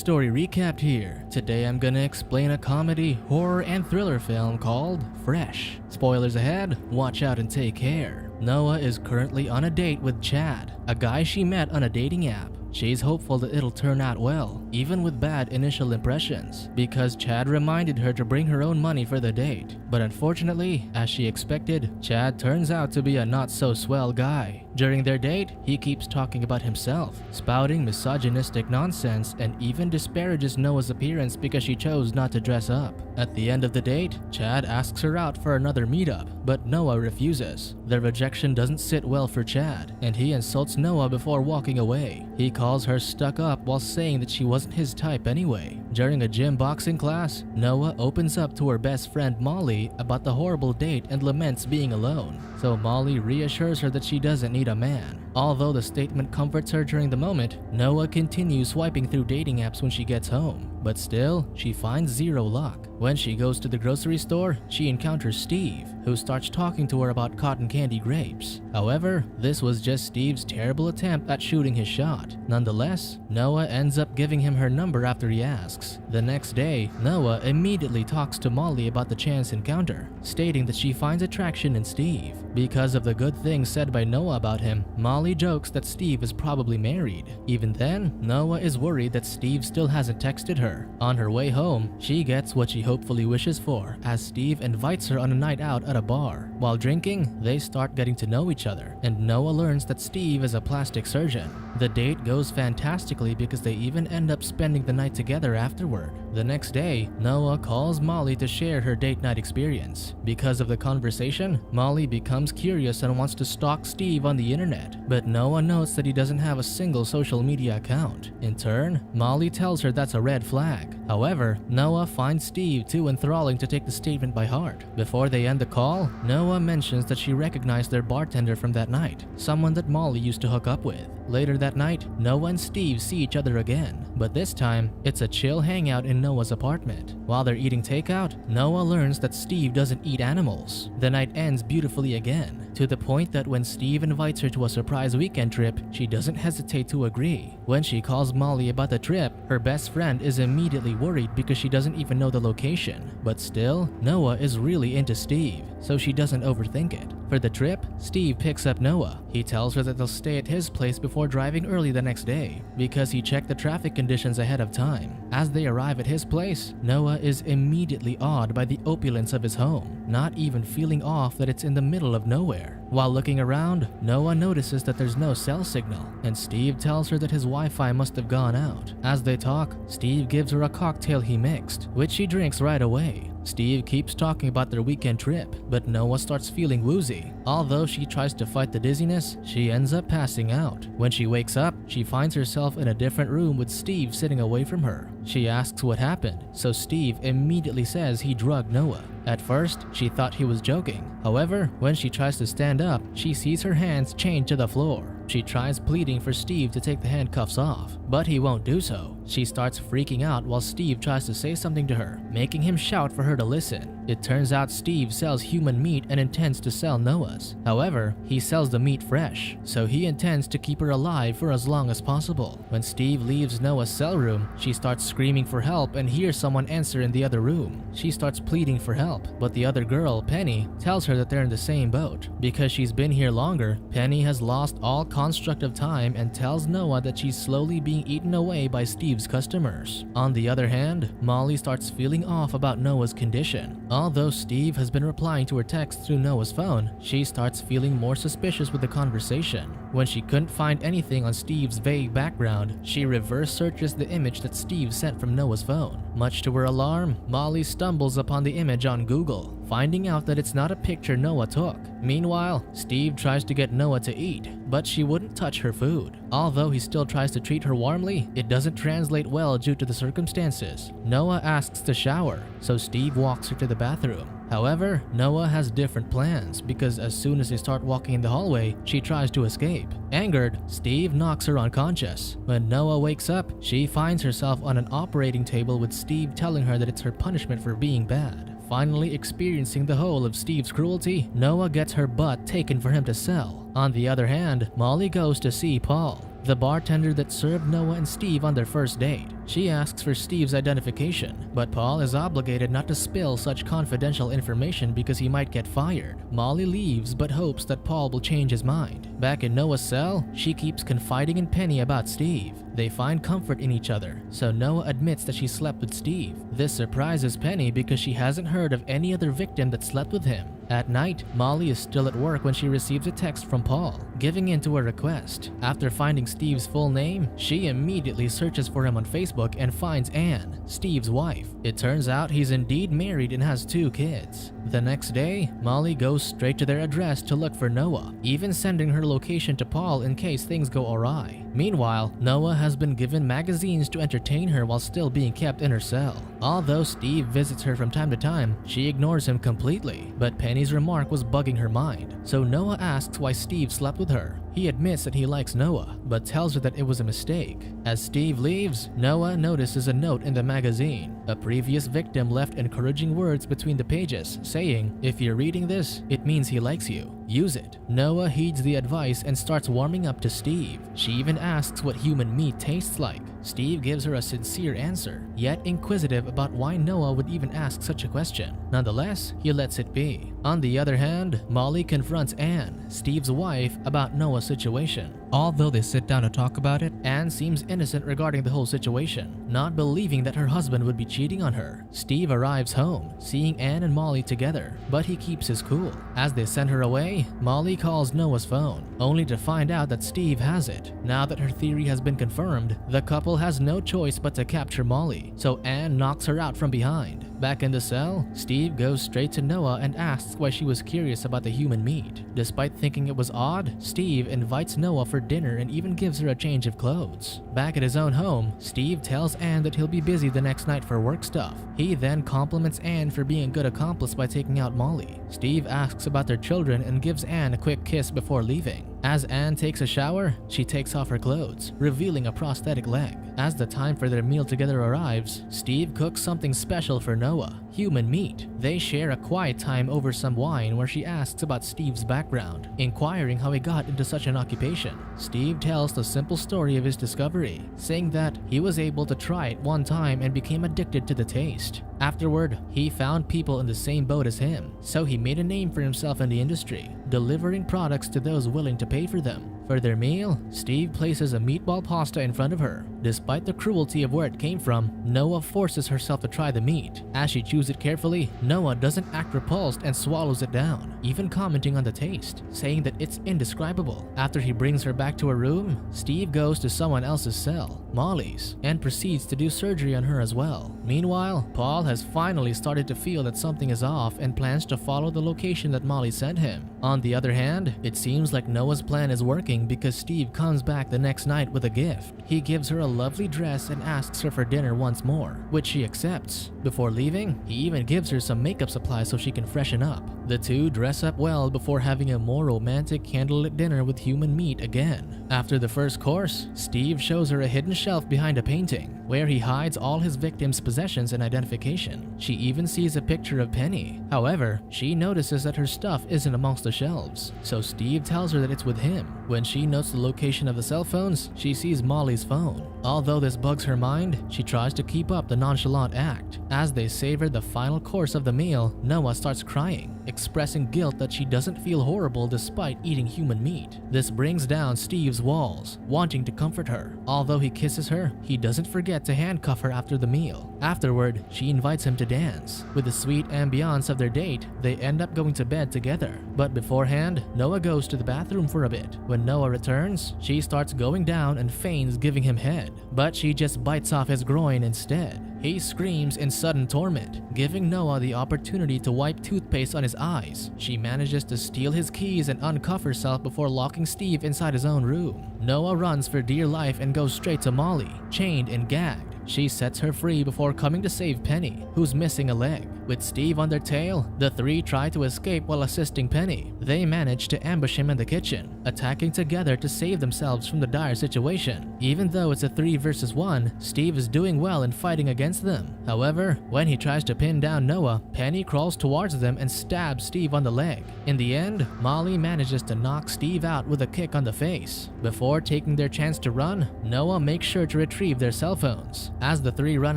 Story recapped here. Today I'm gonna explain a comedy, horror, and thriller film called Fresh. Spoilers ahead, watch out and take care. Noah is currently on a date with Chad, a guy she met on a dating app. She's hopeful that it'll turn out well, even with bad initial impressions, because Chad reminded her to bring her own money for the date. But unfortunately, as she expected, Chad turns out to be a not-so-swell guy. During their date, he keeps talking about himself, spouting misogynistic nonsense, and even disparages Noah's appearance because she chose not to dress up. At the end of the date, Chad asks her out for another meetup, but Noah refuses. The rejection doesn't sit well for Chad, and he insults Noah before walking away. He calls her stuck up while saying that she wasn't his type anyway. During a gym boxing class, Noah opens up to her best friend Molly about the horrible date and laments being alone. So Molly reassures her that she doesn't need a man. Although the statement comforts her during the moment, Noah continues swiping through dating apps when she gets home. But still, she finds zero luck. When she goes to the grocery store, she encounters Steve, who starts talking to her about cotton candy grapes. However, this was just Steve's terrible attempt at shooting his shot. Nonetheless, Noah ends up giving him her number after he asks. The next day, Noah immediately talks to Molly about the chance encounter, stating that she finds attraction in Steve. Because of the good things said by Noah about him, Molly jokes that Steve is probably married. Even then, Noah is worried that Steve still hasn't texted her. On her way home, she gets what she hopefully wishes for, as Steve invites her on a night out at a bar. While drinking, they start getting to know each other, and Noah learns that Steve is a plastic surgeon. The date goes fantastically because they even end up spending the night together afterward. The next day, Noah calls Molly to share her date night experience. Because of the conversation, Molly becomes curious and wants to stalk Steve on the internet, but Noah notes that he doesn't have a single social media account. In turn, Molly tells her that's a red flag. However, Noah finds Steve too enthralling to take the statement by heart. Before they end the call, Noah mentions that she recognized their bartender from that night, someone that Molly used to hook up with. Later that night, Noah and Steve see each other again, but this time, it's a chill hangout in Noah's apartment. While they're eating takeout, Noah learns that Steve doesn't eat animals. The night ends beautifully again, to the point that when Steve invites her to a surprise weekend trip, she doesn't hesitate to agree. When she calls Molly about the trip, her best friend is immediately worried because she doesn't even know the location. But still, Noah is really into Steve, so she doesn't overthink it. For the trip, Steve picks up Noah. He tells her that they'll stay at his place before driving early the next day, because he checked the traffic conditions ahead of time. As they arrive at his place, Noah is immediately awed by the opulence of his home, not even feeling off that it's in the middle of nowhere. While looking around, Noah notices that there's no cell signal, and Steve tells her that his Wi-Fi must have gone out. As they talk, Steve gives her a cocktail he mixed, which she drinks right away. Steve keeps talking about their weekend trip, but Noah starts feeling woozy. Although she tries to fight the dizziness, she ends up passing out. When she wakes up, she finds herself in a different room with Steve sitting away from her. She asks what happened, so Steve immediately says he drugged Noah. At first, she thought he was joking. However, when she tries to stand up, she sees her hands chained to the floor. She tries pleading for Steve to take the handcuffs off, but he won't do so. She starts freaking out while Steve tries to say something to her, making him shout for her to listen. It turns out Steve sells human meat and intends to sell Noah's. However, he sells the meat fresh, so he intends to keep her alive for as long as possible. When Steve leaves Noah's cell room, she starts screaming for help and hears someone answer in the other room. She starts pleading for help, but the other girl, Penny, tells her that they're in the same boat. Because she's been here longer, Penny has lost all construct of time and tells Noah that she's slowly being eaten away by Steve's customers. On the other hand, Molly starts feeling off about Noah's condition. Although Steve has been replying to her texts through Noah's phone, she starts feeling more suspicious with the conversation. When she couldn't find anything on Steve's vague background, she reverse searches the image that Steve sent from Noah's phone. Much to her alarm, Molly stumbles upon the image on Google, finding out that it's not a picture Noah took. Meanwhile, Steve tries to get Noah to eat, but she wouldn't touch her food. Although he still tries to treat her warmly, it doesn't translate well due to the circumstances. Noah asks to shower, so Steve walks her to the bathroom. However, Noah has different plans because as soon as they start walking in the hallway, she tries to escape. Angered, Steve knocks her unconscious. When Noah wakes up, she finds herself on an operating table with Steve telling her that it's her punishment for being bad. Finally experiencing the whole of Steve's cruelty, Noah gets her butt taken for him to sell. On the other hand, Molly goes to see Paul, the bartender that served Noah and Steve on their first date. She asks for Steve's identification, but Paul is obligated not to spill such confidential information because he might get fired. Molly leaves but hopes that Paul will change his mind. Back in Noah's cell, she keeps confiding in Penny about Steve. They find comfort in each other, so Noah admits that she slept with Steve. This surprises Penny because she hasn't heard of any other victim that slept with him. At night, Molly is still at work when she receives a text from Paul, giving in to a request. After finding Steve's full name, she immediately searches for him on Facebook and finds Anne, Steve's wife. It turns out he's indeed married and has 2 kids. The next day, Molly goes straight to their address to look for Noah, even sending her location to Paul in case things go awry. Meanwhile, Noah has been given magazines to entertain her while still being kept in her cell. Although Steve visits her from time to time, she ignores him completely, but Penny's remark was bugging her mind, so Noah asks why Steve slept with her. He admits that he likes Noah, but tells her that it was a mistake. As Steve leaves, Noah notices a note in the magazine. A previous victim left encouraging words between the pages, saying, "If you're reading this, it means he likes you. Use it." Noah heeds the advice and starts warming up to Steve. She even asks what human meat tastes like. Steve gives her a sincere answer, yet inquisitive about why Noah would even ask such a question. Nonetheless, he lets it be. On the other hand, Molly confronts Anne, Steve's wife, about Noah's situation. Although they sit down to talk about it, Anne seems innocent regarding the whole situation, not believing that her husband would be cheating on her. Steve arrives home, seeing Anne and Molly together, but he keeps his cool. As they send her away, Molly calls Noah's phone, only to find out that Steve has it. Now that her theory has been confirmed, the couple has no choice but to capture Molly, so Anne knocks her out from behind. Back in the cell, Steve goes straight to Noah and asks why she was curious about the human meat. Despite thinking it was odd, Steve invites Noah for dinner and even gives her a change of clothes. Back at his own home, Steve tells Anne that he'll be busy the next night for work stuff. He then compliments Anne for being a good accomplice by taking out Molly. Steve asks about their children and gives Anne a quick kiss before leaving. As Anne takes a shower, she takes off her clothes, revealing a prosthetic leg. As the time for their meal together arrives, Steve cooks something special for Noah, human meat. They share a quiet time over some wine where she asks about Steve's background, inquiring how he got into such an occupation. Steve tells the simple story of his discovery, saying that he was able to try it one time and became addicted to the taste. Afterward, he found people in the same boat as him, so he made a name for himself in the industry, delivering products to those willing to pay for them. For their meal, Steve places a meatball pasta in front of her. Despite the cruelty of where it came from, Noah forces herself to try the meat. As she chews it carefully, Noah doesn't act repulsed and swallows it down, even commenting on the taste, saying that it's indescribable. After he brings her back to her room, Steve goes to someone else's cell, Molly's, and proceeds to do surgery on her as well. Meanwhile, Paul has finally started to feel that something is off and plans to follow the location that Molly sent him. On the other hand, it seems like Noah's plan is working because Steve comes back the next night with a gift. He gives her a lovely dress and asks her for dinner once more, which she accepts. Before leaving, he even gives her some makeup supplies so she can freshen up. The two dress up well before having a more romantic candlelit dinner with human meat again. After the first course, Steve shows her a hidden shelf behind a painting, where he hides all his victims' possessions and identification. She even sees a picture of Penny. However, she notices that her stuff isn't amongst the shelves, so Steve tells her that it's with him. When she notes the location of the cell phones, she sees Molly's phone. Although this bugs her mind, she tries to keep up the nonchalant act. As they savor the final course of the meal, Noah starts crying, expressing guilt that she doesn't feel horrible despite eating human meat. This brings down Steve's walls, wanting to comfort her. Although he kisses her, he doesn't forget to handcuff her after the meal. Afterward, she invites him to dance. With the sweet ambiance of their date, they end up going to bed together. But beforehand, Noah goes to the bathroom for a bit. When Noah returns, she starts going down and feigns giving him head, but she just bites off his groin instead. He screams in sudden torment, giving Noah the opportunity to wipe toothpaste on his eyes. She manages to steal his keys and uncuff herself before locking Steve inside his own room. Noah runs for dear life and goes straight to Molly, chained and gagged. She sets her free before coming to save Penny, who's missing a leg. With Steve on their tail, the three try to escape while assisting Penny. They manage to ambush him in the kitchen, attacking together to save themselves from the dire situation. Even though it's a 3 versus 1, Steve is doing well in fighting against them. However, when he tries to pin down Noah, Penny crawls towards them and stabs Steve on the leg. In the end, Molly manages to knock Steve out with a kick on the face. Before taking their chance to run, Noah makes sure to retrieve their cell phones. As the three run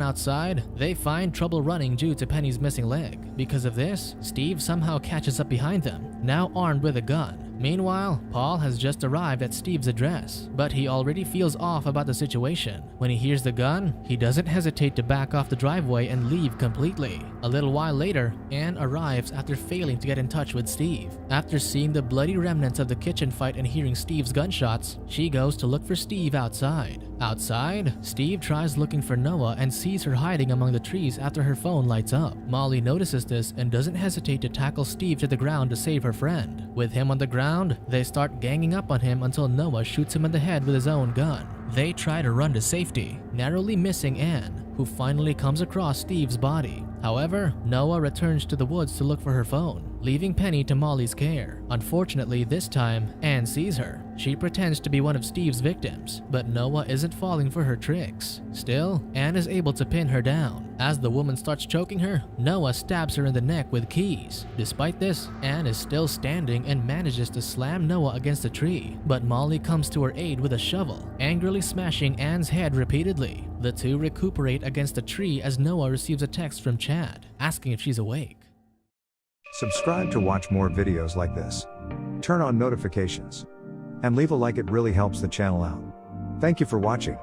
outside, they find trouble running due to Penny's missing leg. Because of this, Steve somehow catches up behind them, now armed with a gun. Meanwhile, Paul has just arrived at Steve's address, but he already feels off about the situation. When he hears the gun, he doesn't hesitate to back off the driveway and leave completely. A little while later, Anne arrives after failing to get in touch with Steve. After seeing the bloody remnants of the kitchen fight and hearing Steve's gunshots, she goes to look for Steve outside. Outside, Steve tries looking for Noah and sees her hiding among the trees after her phone lights up. Molly notices this and doesn't hesitate to tackle Steve to the ground to save her friend. With him on the ground, they start ganging up on him until Noah shoots him in the head with his own gun. They try to run to safety, narrowly missing Anne, who finally comes across Steve's body. However, Noah returns to the woods to look for her phone, leaving Penny to Molly's care. Unfortunately, this time, Anne sees her. She pretends to be one of Steve's victims, but Noah isn't falling for her tricks. Still, Anne is able to pin her down. As the woman starts choking her, Noah stabs her in the neck with keys. Despite this, Anne is still standing and manages to slam Noah against a tree, but Molly comes to her aid with a shovel, angrily smashing Anne's head repeatedly. The two recuperate against a tree as Noah receives a text from Chad, asking if she's awake. Subscribe to watch more videos like this. Turn on notifications. And leave a like, it really helps the channel out. Thank you for watching.